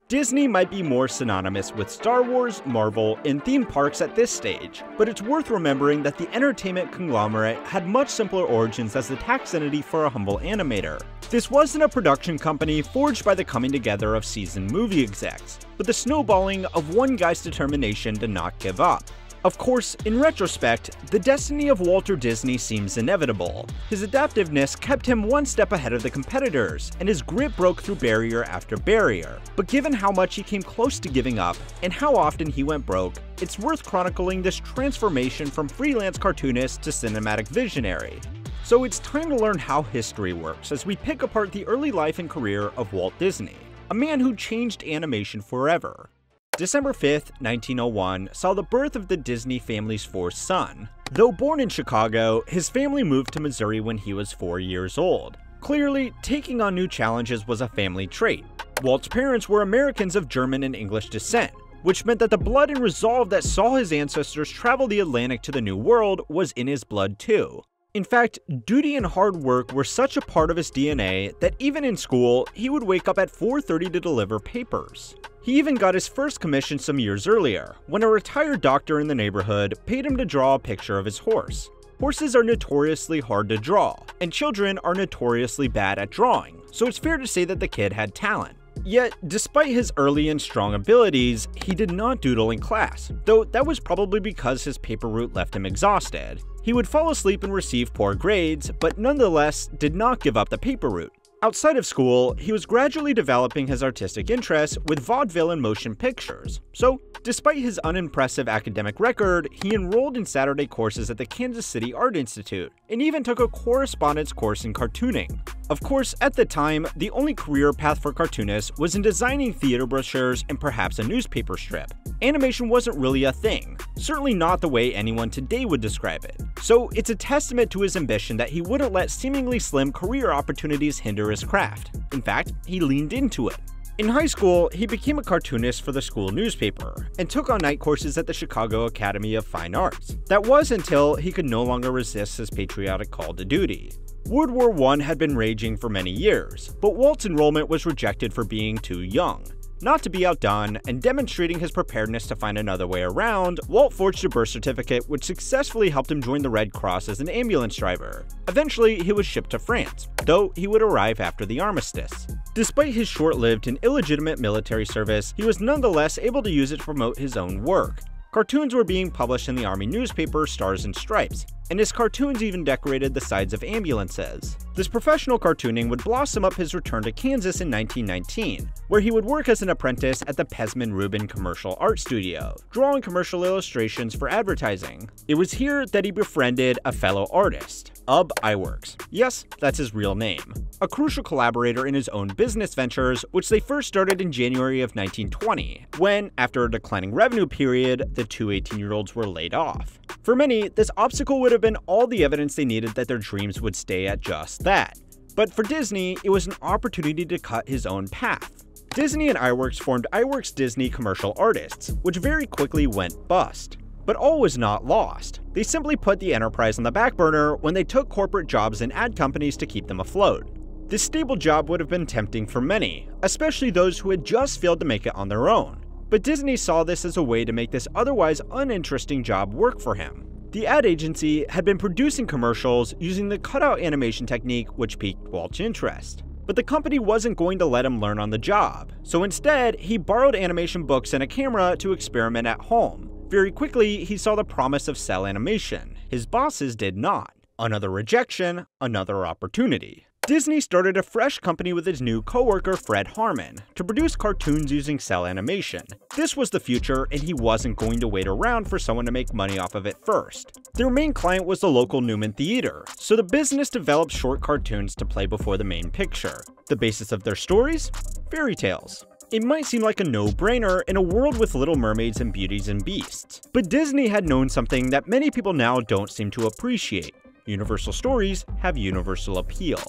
Disney might be more synonymous with Star Wars, Marvel, and theme parks at this stage, but it's worth remembering that the entertainment conglomerate had much simpler origins as the tax entity for a humble animator. This wasn't a production company forged by the coming together of seasoned movie execs, but the snowballing of one guy's determination to not give up. Of course, in retrospect, the destiny of Walter Disney seems inevitable. His adaptiveness kept him one step ahead of the competitors, and his grit broke through barrier after barrier. But given how much he came close to giving up, and how often he went broke, it's worth chronicling this transformation from freelance cartoonist to cinematic visionary. So it's time to learn how history works as we pick apart the early life and career of Walt Disney, a man who changed animation forever. December 5th, 1901 saw the birth of the Disney family's fourth son. Though born in Chicago, his family moved to Missouri when he was 4 years old. Clearly, taking on new challenges was a family trait. Walt's parents were Americans of German and English descent, which meant that the blood and resolve that saw his ancestors travel the Atlantic to the New World was in his blood too. In fact, duty and hard work were such a part of his DNA that even in school, he would wake up at 4:30 to deliver papers. He even got his first commission some years earlier, when a retired doctor in the neighborhood paid him to draw a picture of his horse. Horses are notoriously hard to draw, and children are notoriously bad at drawing, so it's fair to say that the kid had talent. Yet, despite his early and strong abilities, he did not doodle in class, though that was probably because his paper route left him exhausted. He would fall asleep and receive poor grades, but nonetheless did not give up the paper route. Outside of school, he was gradually developing his artistic interests with vaudeville and motion pictures. So, despite his unimpressive academic record, he enrolled in Saturday courses at the Kansas City Art Institute, and even took a correspondence course in cartooning. Of course, at the time, the only career path for cartoonists was in designing theater brochures and perhaps a newspaper strip. Animation wasn't really a thing, certainly not the way anyone today would describe it. So it's a testament to his ambition that he wouldn't let seemingly slim career opportunities hinder his craft. In fact, he leaned into it. In high school, he became a cartoonist for the school newspaper, and took on night courses at the Chicago Academy of Fine Arts. That was until he could no longer resist his patriotic call to duty. World War I had been raging for many years, but Walt's enrollment was rejected for being too young. Not to be outdone, and demonstrating his preparedness to find another way around, Walt forged a birth certificate which successfully helped him join the Red Cross as an ambulance driver. Eventually, he was shipped to France, though he would arrive after the armistice. Despite his short-lived and illegitimate military service, he was nonetheless able to use it to promote his own work. Cartoons were being published in the Army newspaper Stars and Stripes, and his cartoons even decorated the sides of ambulances. This professional cartooning would blossom up his return to Kansas in 1919, where he would work as an apprentice at the Pesman Rubin Commercial Art Studio, drawing commercial illustrations for advertising. It was here that he befriended a fellow artist, Ub Iwerks. Yes, that's his real name. A crucial collaborator in his own business ventures, which they first started in January of 1920, when, after a declining revenue period, the two 18-year-olds were laid off. For many, this obstacle would have been all the evidence they needed that their dreams would stay at just that. But for Disney, it was an opportunity to cut his own path. Disney and Iwerks formed Iwerks Disney Commercial Artists, which very quickly went bust. But all was not lost. They simply put the enterprise on the back burner when they took corporate jobs in ad companies to keep them afloat. This stable job would have been tempting for many, especially those who had just failed to make it on their own. But Disney saw this as a way to make this otherwise uninteresting job work for him. The ad agency had been producing commercials using the cutout animation technique, which piqued Walt's interest. But the company wasn't going to let him learn on the job, so instead, he borrowed animation books and a camera to experiment at home. Very quickly, he saw the promise of cell animation. His bosses did not. Another rejection, another opportunity. Disney started a fresh company with his new coworker Fred Harmon to produce cartoons using cell animation. This was the future, and he wasn't going to wait around for someone to make money off of it first. Their main client was the local Newman Theater, so the business developed short cartoons to play before the main picture. The basis of their stories? Fairy tales. It might seem like a no-brainer in a world with Little Mermaids and Beauties and Beasts, but Disney had known something that many people now don't seem to appreciate. Universal stories have universal appeal.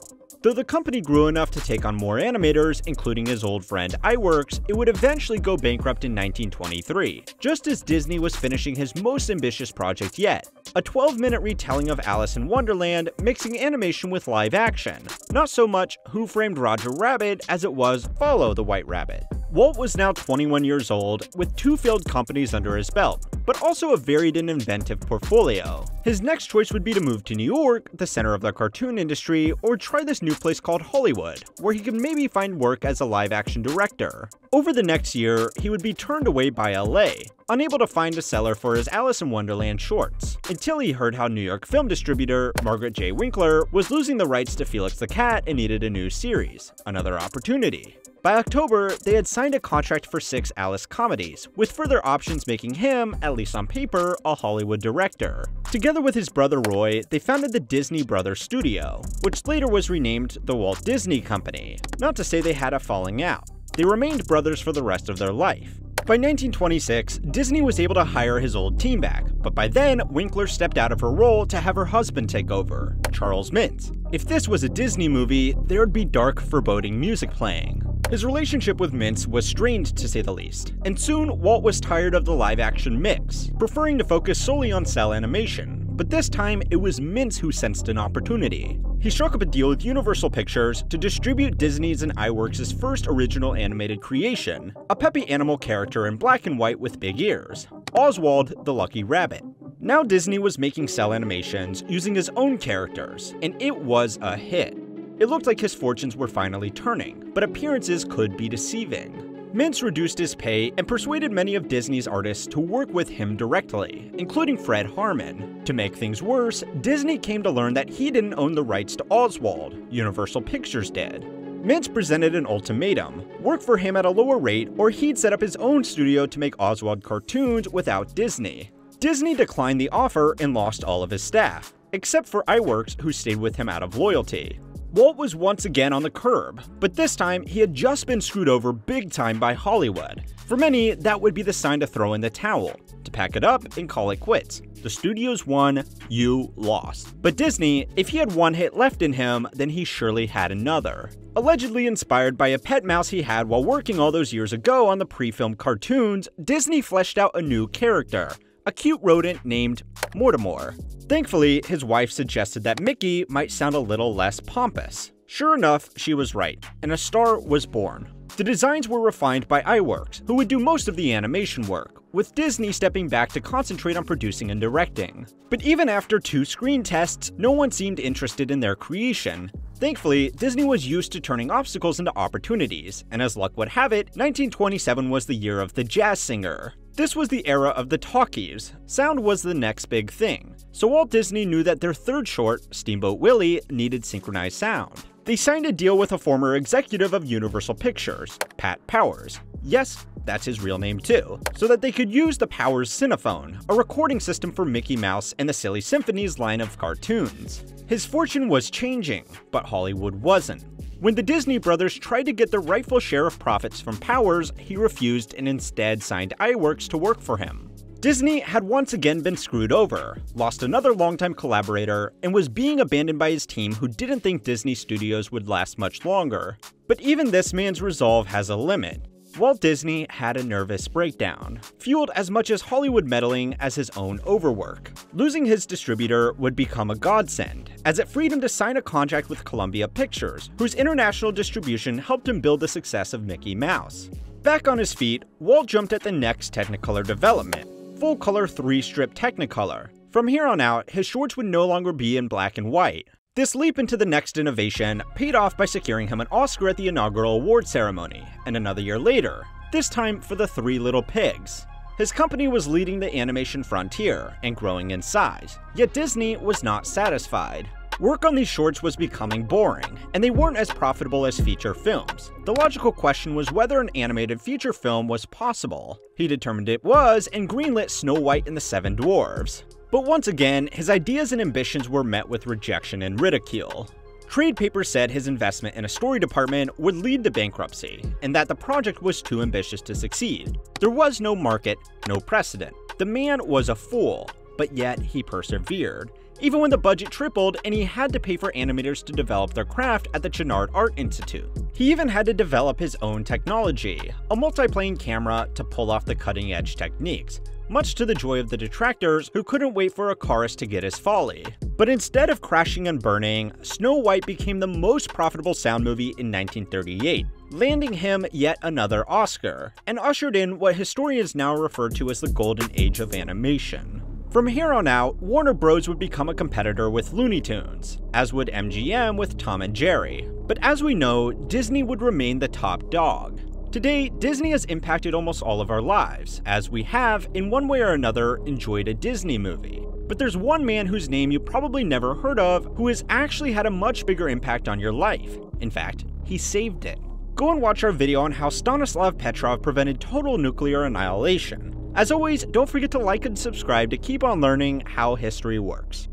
Though the company grew enough to take on more animators, including his old friend Iwerks, it would eventually go bankrupt in 1923, just as Disney was finishing his most ambitious project yet, a 12-minute retelling of Alice in Wonderland mixing animation with live action. Not so much Who Framed Roger Rabbit as it was Follow the White Rabbit. Walt was now 21 years old, with 2 failed companies under his belt, but also a varied and inventive portfolio. His next choice would be to move to New York, the center of the cartoon industry, or try this new place called Hollywood, where he could maybe find work as a live-action director. Over the next year, he would be turned away by LA, unable to find a seller for his Alice in Wonderland shorts, until he heard how New York film distributor Margaret J. Winkler was losing the rights to Felix the Cat and needed a new series. Another opportunity. By October, they had signed a contract for 6 Alice comedies, with further options making him, at least on paper, a Hollywood director. Together with his brother Roy, they founded the Disney Brothers Studio, which later was renamed the Walt Disney Company. Not to say they had a falling out. They remained brothers for the rest of their life. By 1926, Disney was able to hire his old team back, but by then, Winkler stepped out of her role to have her husband take over, Charles Mintz. If this was a Disney movie, there would be dark, foreboding music playing. His relationship with Mintz was strained, to say the least, and soon Walt was tired of the live-action mix, preferring to focus solely on cell animation. But this time, it was Mintz who sensed an opportunity. He struck up a deal with Universal Pictures to distribute Disney's and iWorks' first original animated creation, a peppy animal character in black and white with big ears, Oswald the Lucky Rabbit. Now Disney was making cell animations using his own characters, and it was a hit. It looked like his fortunes were finally turning, but appearances could be deceiving. Mintz reduced his pay and persuaded many of Disney's artists to work with him directly, including Fred Harmon. To make things worse, Disney came to learn that he didn't own the rights to Oswald, Universal Pictures did. Mintz presented an ultimatum: work for him at a lower rate or he'd set up his own studio to make Oswald cartoons without Disney. Disney declined the offer and lost all of his staff, except for iWorks, who stayed with him out of loyalty. Walt was once again on the curb, but this time he had just been screwed over big time by Hollywood. For many, that would be the sign to throw in the towel, to pack it up and call it quits. The studios won, you lost. But Disney, if he had one hit left in him, then he surely had another. Allegedly inspired by a pet mouse he had while working all those years ago on the pre-filmed cartoons, Disney fleshed out a new character, a cute rodent named Mortimer. Thankfully, his wife suggested that Mickey might sound a little less pompous. Sure enough, she was right, and a star was born. The designs were refined by iWorks, who would do most of the animation work, with Disney stepping back to concentrate on producing and directing. But even after 2 screen tests, no one seemed interested in their creation. Thankfully, Disney was used to turning obstacles into opportunities, and as luck would have it, 1927 was the year of The Jazz Singer. This was the era of the talkies. Sound was the next big thing, so Walt Disney knew that their third short, Steamboat Willie, needed synchronized sound. They signed a deal with a former executive of Universal Pictures, Pat Powers. Yes, that's his real name too, so that they could use the Powers Cinephone, a recording system for Mickey Mouse and the Silly Symphonies line of cartoons. His fortune was changing, but Hollywood wasn't. When the Disney brothers tried to get their rightful share of profits from Powers, he refused and instead signed iWorks to work for him. Disney had once again been screwed over, lost another longtime collaborator, and was being abandoned by his team who didn't think Disney Studios would last much longer. But even this man's resolve has a limit. Walt Disney had a nervous breakdown, fueled as much as Hollywood meddling as his own overwork. Losing his distributor would become a godsend, as it freed him to sign a contract with Columbia Pictures, whose international distribution helped him build the success of Mickey Mouse. Back on his feet, Walt jumped at the next Technicolor development, full-color 3-strip Technicolor. From here on out, his shorts would no longer be in black and white. This leap into the next innovation paid off by securing him an Oscar at the inaugural award ceremony, and another year later, this time for The 3 Little Pigs. His company was leading the animation frontier and growing in size, yet Disney was not satisfied. Work on these shorts was becoming boring, and they weren't as profitable as feature films. The logical question was whether an animated feature film was possible. He determined it was, and greenlit Snow White and the 7 Dwarfs. But once again, his ideas and ambitions were met with rejection and ridicule. Trade papers said his investment in a story department would lead to bankruptcy, and that the project was too ambitious to succeed. There was no market, no precedent. The man was a fool, but yet he persevered, even when the budget tripled and he had to pay for animators to develop their craft at the Chouinard Art Institute. He even had to develop his own technology, a multiplane camera to pull off the cutting-edge techniques, much to the joy of the detractors who couldn't wait for a chorus to get his folly. But instead of crashing and burning, Snow White became the most profitable sound movie in 1938, landing him yet another Oscar, and ushered in what historians now refer to as the golden age of animation. From here on out, Warner Bros. Would become a competitor with Looney Tunes, as would MGM with Tom and Jerry. But as we know, Disney would remain the top dog. Today, Disney has impacted almost all of our lives, as we have, in one way or another, enjoyed a Disney movie. But there's one man whose name you probably never heard of who has actually had a much bigger impact on your life. In fact, he saved it. Go and watch our video on how Stanislav Petrov prevented total nuclear annihilation. As always, don't forget to like and subscribe to keep on learning how history works.